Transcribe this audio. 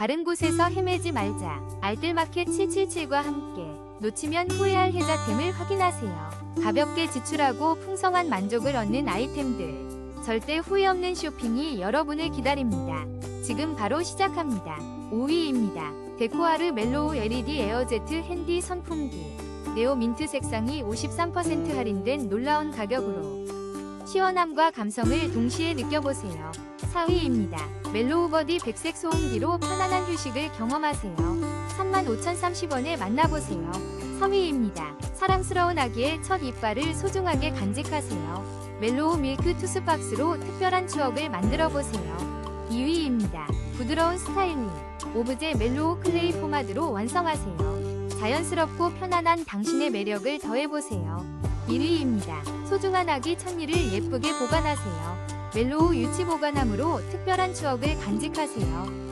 다른 곳에서 헤매지 말자. 알뜰마켓 777과 함께 놓치면 후회할 혜자템을 확인하세요. 가볍게 지출하고 풍성한 만족을 얻는 아이템들. 절대 후회 없는 쇼핑이 여러분을 기다립니다. 지금 바로 시작합니다. 5위입니다. 데코아르 멜로우 LED 에어제트 핸디 선풍기. 네오 민트 색상이 53% 할인된 놀라운 가격으로 시원함과 감성을 동시에 느껴보세요. 4위입니다. 멜로우버디 백색소음기로 편안한 휴식을 경험하세요. 35,030원에 만나보세요. 3위입니다. 사랑스러운 아기의 첫 이빨을 소중하게 간직하세요. 멜로우 밀크 투스박스로 특별한 추억을 만들어보세요. 2위입니다. 부드러운 스타일링 OBGE 멜로우 클레이 포마드로 완성하세요. 자연스럽고 편안한 당신의 매력을 더해보세요. 1위입니다. 소중한 아기 천리를 예쁘게 보관하세요. 멜로우 유치보관함으로 특별한 추억을 간직하세요.